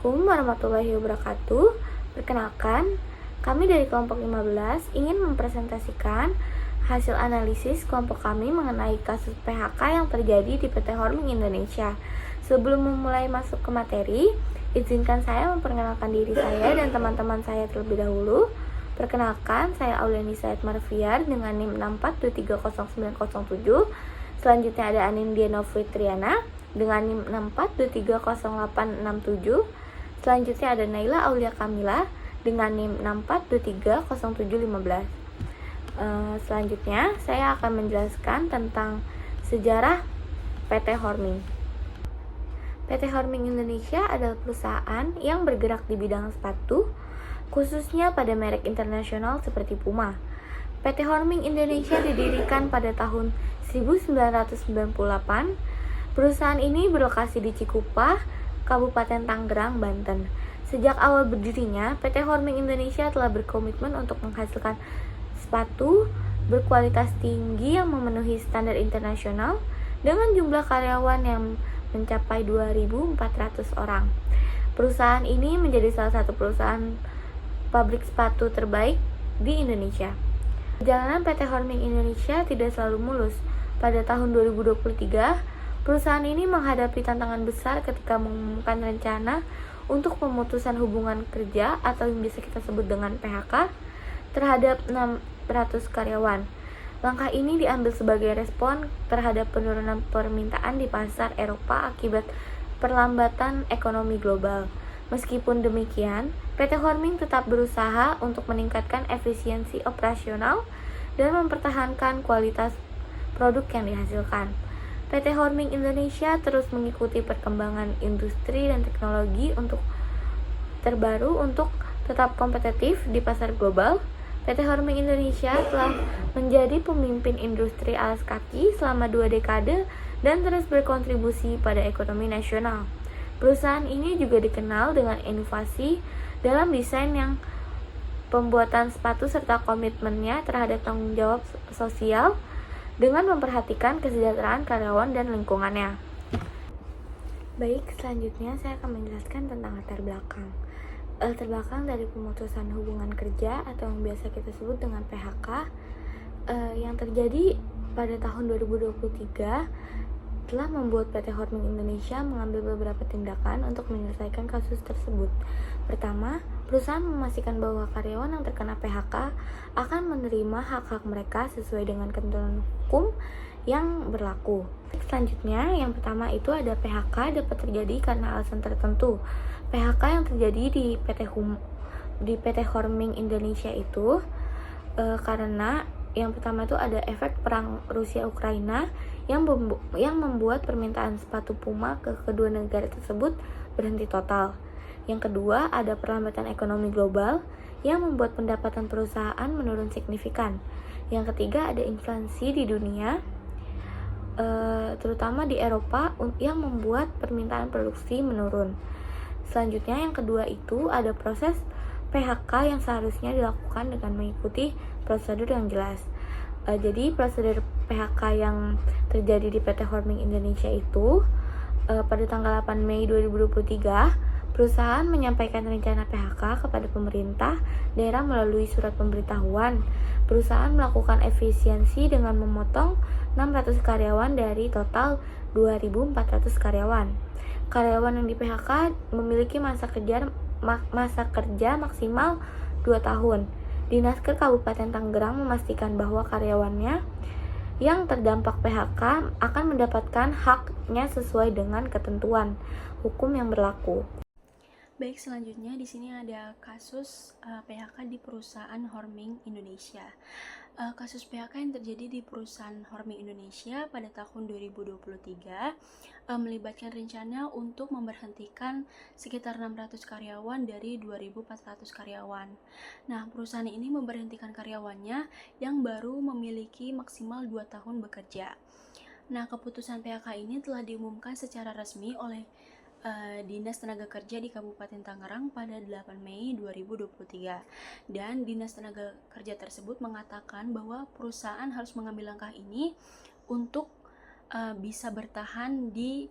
Assalamualaikum warahmatullahi wabarakatuh. Perkenalkan, kami dari kelompok 15 ingin mempresentasikan hasil analisis kelompok kami mengenai kasus PHK yang terjadi di PT Horming Indonesia. Sebelum memulai masuk ke materi, izinkan saya memperkenalkan diri saya dan teman-teman saya terlebih dahulu. Perkenalkan, saya Auliani Said Marfiar dengan NIM 64230907. Selanjutnya ada Anindya Fitriana dengan NIM 64230867. Selanjutnya ada Naila Aulia Kamila dengan NIM 64230715. Selanjutnya saya akan menjelaskan tentang sejarah PT Horming. PT Horming Indonesia adalah perusahaan yang bergerak di bidang sepatu, khususnya pada merek internasional seperti Puma. PT Horming Indonesia didirikan pada tahun 1998. Perusahaan ini berlokasi di Cikupah, Kabupaten Tangerang, Banten. Sejak awal berdirinya, PT Horming Indonesia telah berkomitmen untuk menghasilkan sepatu berkualitas tinggi yang memenuhi standar internasional dengan jumlah karyawan yang mencapai 2.400 orang. Perusahaan ini menjadi salah satu perusahaan pabrik sepatu terbaik di Indonesia. Perjalanan PT Horming Indonesia tidak selalu mulus. Pada tahun 2023, perusahaan ini menghadapi tantangan besar ketika mengumumkan rencana untuk pemutusan hubungan kerja atau yang bisa kita sebut dengan PHK terhadap 600 karyawan. Langkah ini diambil sebagai respon terhadap penurunan permintaan di pasar Eropa akibat perlambatan ekonomi global. Meskipun demikian, PT Horming tetap berusaha untuk meningkatkan efisiensi operasional dan mempertahankan kualitas produk yang dihasilkan. PT Horming Indonesia terus mengikuti perkembangan industri dan teknologi terbaru untuk tetap kompetitif di pasar global. PT Horming Indonesia telah menjadi pemimpin industri alas kaki selama 2 dekade dan terus berkontribusi pada ekonomi nasional. Perusahaan ini juga dikenal dengan inovasi dalam desain yang pembuatan sepatu serta komitmennya terhadap tanggung jawab sosial dengan memperhatikan kesejahteraan karyawan dan lingkungannya. Baik, selanjutnya saya akan menjelaskan tentang latar belakang. Latar belakang dari pemutusan hubungan kerja atau yang biasa kita sebut dengan PHK yang terjadi pada tahun 2023 telah membuat PT Horming Indonesia mengambil beberapa tindakan untuk menyelesaikan kasus tersebut. Pertama, perusahaan memastikan bahwa karyawan yang terkena PHK akan menerima hak-hak mereka sesuai dengan ketentuan hukum yang berlaku. Selanjutnya, yang pertama itu ada PHK dapat terjadi karena alasan tertentu. PHK yang terjadi di PT Horming Indonesia itu karena yang pertama itu ada efek perang Rusia-Ukraina yang membuat permintaan sepatu Puma ke kedua negara tersebut berhenti total. Yang kedua, ada perlambatan ekonomi global yang membuat pendapatan perusahaan menurun signifikan. Yang ketiga, ada inflasi di dunia, terutama di Eropa, yang membuat permintaan produksi menurun. Selanjutnya, yang kedua itu ada proses PHK yang seharusnya dilakukan dengan mengikuti prosedur yang jelas. Jadi prosedur PHK yang terjadi di PT Horming Indonesia itu pada tanggal 8 Mei 2023, perusahaan menyampaikan rencana PHK kepada pemerintah daerah melalui surat pemberitahuan. Perusahaan melakukan efisiensi dengan memotong 600 karyawan dari total 2.400 karyawan. Karyawan yang di PHK memiliki masa kerja maksimal 2 tahun. Dinas Kabupaten Tangerang memastikan bahwa karyawannya yang terdampak PHK akan mendapatkan haknya sesuai dengan ketentuan hukum yang berlaku. Baik, selanjutnya di sini ada kasus PHK di perusahaan Horming Indonesia. Kasus PHK yang terjadi di perusahaan Horming Indonesia pada tahun 2023 melibatkan rencana untuk memberhentikan sekitar 600 karyawan dari 2.400 karyawan. Nah, perusahaan ini memberhentikan karyawannya yang baru memiliki maksimal 2 tahun bekerja. Nah, keputusan PHK ini telah diumumkan secara resmi oleh Dinas Tenaga Kerja di Kabupaten Tangerang pada 8 Mei 2023 dan Dinas Tenaga Kerja tersebut mengatakan bahwa perusahaan harus mengambil langkah ini untuk bisa bertahan di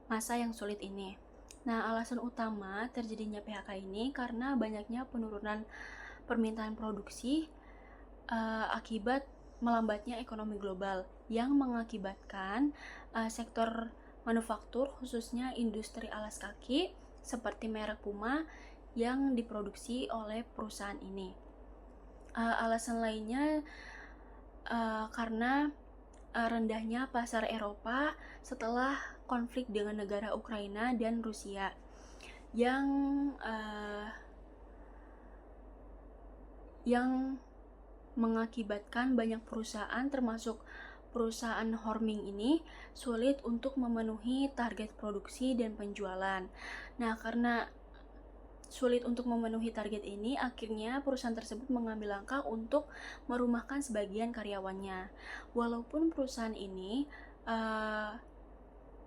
masa yang sulit ini. Nah, alasan utama terjadinya PHK ini karena banyaknya penurunan permintaan produksi akibat melambatnya ekonomi global yang mengakibatkan sektor manufaktur, khususnya industri alas kaki seperti merek Puma yang diproduksi oleh perusahaan ini. Alasan lainnya karena rendahnya pasar Eropa setelah konflik dengan negara Ukraina dan Rusia yang mengakibatkan banyak perusahaan termasuk perusahaan Horming ini sulit untuk memenuhi target produksi dan penjualan. Nah, karena sulit untuk memenuhi target ini, akhirnya perusahaan tersebut mengambil langkah untuk merumahkan sebagian karyawannya. Walaupun perusahaan ini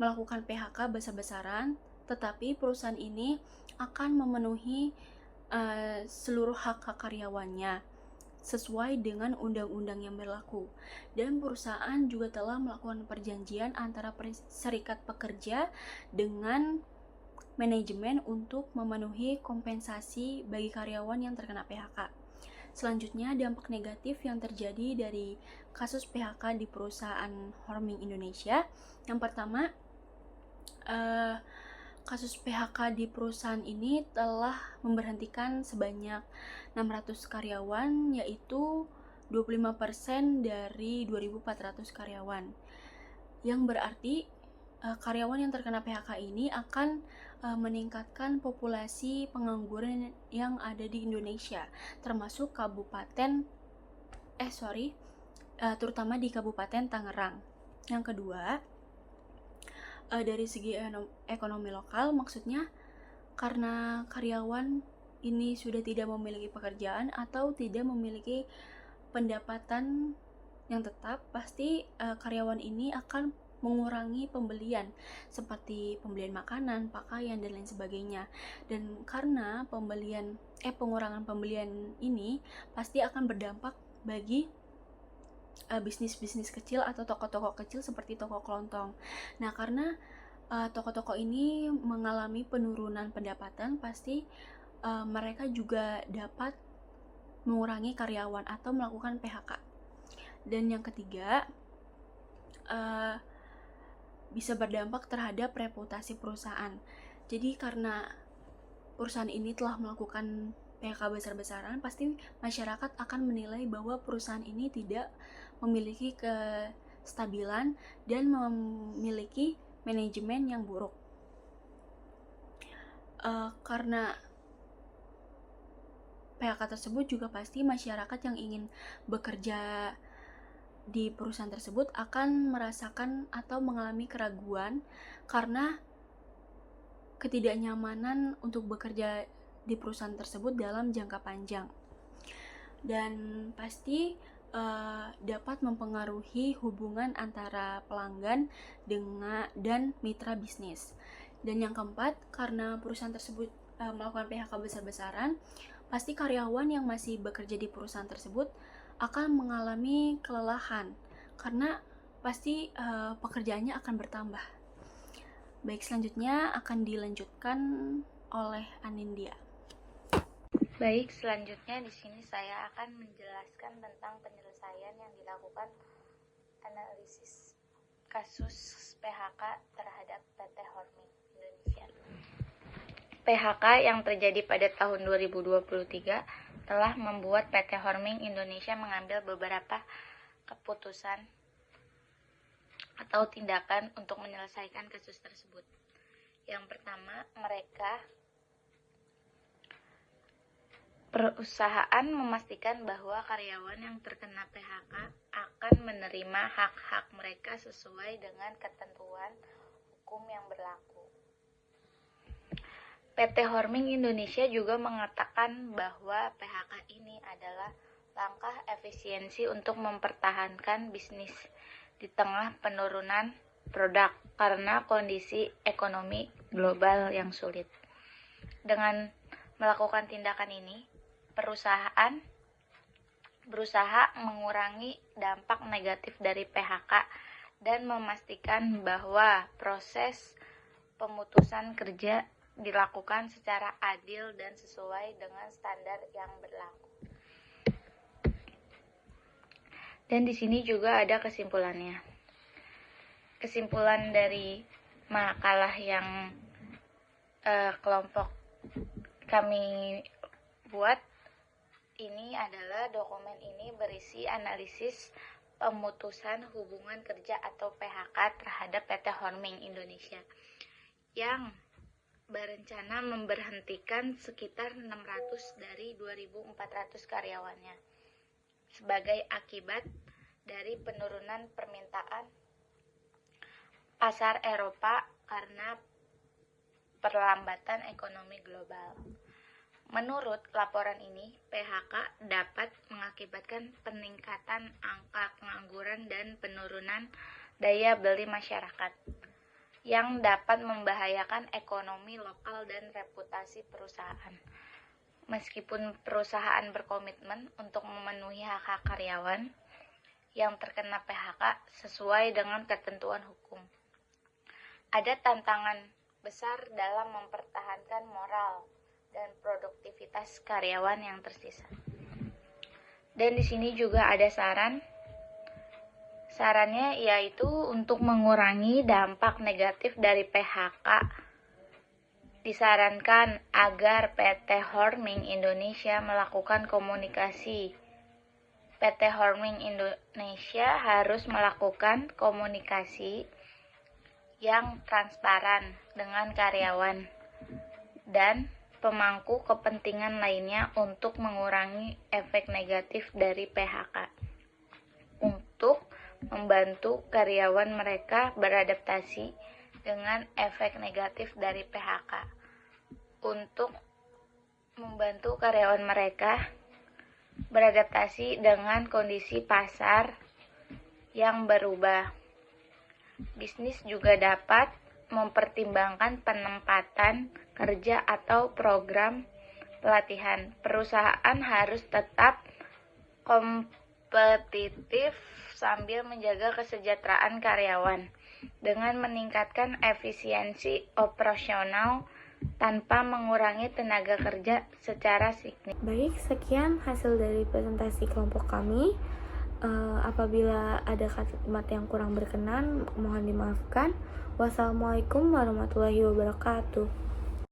melakukan PHK besar-besaran, tetapi perusahaan ini akan memenuhi seluruh hak-hak karyawannya sesuai dengan undang-undang yang berlaku. Dan perusahaan juga telah melakukan perjanjian antara serikat pekerja dengan manajemen untuk memenuhi kompensasi bagi karyawan yang terkena PHK. Selanjutnya, dampak negatif yang terjadi dari kasus PHK di perusahaan Horming Indonesia. Yang pertama, kasus PHK di perusahaan ini telah memberhentikan sebanyak 600 karyawan, yaitu 25% dari 2.400 karyawan. Yang berarti karyawan yang terkena PHK ini akan meningkatkan populasi pengangguran yang ada di Indonesia, termasuk terutama di Kabupaten Tangerang. Yang kedua, dari segi ekonomi lokal, maksudnya karena karyawan ini sudah tidak memiliki pekerjaan atau tidak memiliki pendapatan yang tetap, pasti karyawan ini akan mengurangi pembelian seperti pembelian makanan, pakaian, dan lain sebagainya. Dan karena pengurangan pembelian ini pasti akan berdampak bagi bisnis-bisnis kecil atau toko-toko kecil seperti toko kelontong. Nah, karena toko-toko ini mengalami penurunan pendapatan, pasti mereka juga dapat mengurangi karyawan atau melakukan PHK. Dan yang ketiga, bisa berdampak terhadap reputasi perusahaan. Jadi karena perusahaan ini telah melakukan PHK besar-besaran, pasti masyarakat akan menilai bahwa perusahaan ini tidak memiliki kestabilan dan memiliki manajemen yang buruk. Karena PHK tersebut juga pasti masyarakat yang ingin bekerja di perusahaan tersebut akan merasakan atau mengalami keraguan karena ketidaknyamanan untuk bekerja di perusahaan tersebut dalam jangka panjang, dan pasti dapat mempengaruhi hubungan antara pelanggan dan mitra bisnis. Dan yang keempat, karena perusahaan tersebut melakukan PHK besar-besaran, pasti karyawan yang masih bekerja di perusahaan tersebut akan mengalami kelelahan karena pasti pekerjaannya akan bertambah. Baik, selanjutnya akan dilanjutkan oleh Anindya. Baik, selanjutnya di sini saya akan menjelaskan tentang penyelesaian yang dilakukan analisis kasus PHK terhadap PT Horming Indonesia. PHK yang terjadi pada tahun 2023 telah membuat PT Horming Indonesia mengambil beberapa keputusan atau tindakan untuk menyelesaikan kasus tersebut. Yang pertama, perusahaan memastikan bahwa karyawan yang terkena PHK akan menerima hak-hak mereka sesuai dengan ketentuan hukum yang berlaku. PT Horming Indonesia juga mengatakan bahwa PHK ini adalah langkah efisiensi untuk mempertahankan bisnis di tengah penurunan produk karena kondisi ekonomi global yang sulit. Dengan melakukan tindakan ini, perusahaan berusaha mengurangi dampak negatif dari PHK dan memastikan bahwa proses pemutusan kerja dilakukan secara adil dan sesuai dengan standar yang berlaku. Dan di sini juga ada kesimpulannya. Kesimpulan dari makalah yang kelompok kami buat ini adalah dokumen ini berisi analisis pemutusan hubungan kerja atau PHK terhadap PT Horming Indonesia yang berencana memberhentikan sekitar 600 dari 2.400 karyawannya sebagai akibat dari penurunan permintaan pasar Eropa karena perlambatan ekonomi global. Menurut laporan ini, PHK dapat mengakibatkan peningkatan angka pengangguran dan penurunan daya beli masyarakat, yang dapat membahayakan ekonomi lokal dan reputasi perusahaan. Meskipun perusahaan berkomitmen untuk memenuhi hak-hak karyawan yang terkena PHK sesuai dengan ketentuan hukum, ada tantangan besar dalam mempertahankan moral dan produktivitas karyawan yang tersisa. Dan di sini juga ada sarannya yaitu untuk mengurangi dampak negatif dari PHK. Disarankan agar PT Horming Indonesia melakukan komunikasi. PT Horming Indonesia harus melakukan komunikasi yang transparan dengan karyawan dan pemangku kepentingan lainnya untuk mengurangi efek negatif dari PHK, untuk membantu karyawan mereka beradaptasi dengan efek negatif dari PHK, untuk membantu karyawan mereka beradaptasi dengan kondisi pasar yang berubah. Bisnis juga dapat mempertimbangkan penempatan kerja atau program pelatihan. Perusahaan harus tetap kompetitif sambil menjaga kesejahteraan karyawan dengan meningkatkan efisiensi operasional tanpa mengurangi tenaga kerja secara signifikan. Baik, sekian hasil dari presentasi kelompok kami. Apabila ada kalimat yang kurang berkenan, mohon dimaafkan. Wassalamualaikum warahmatullahi wabarakatuh.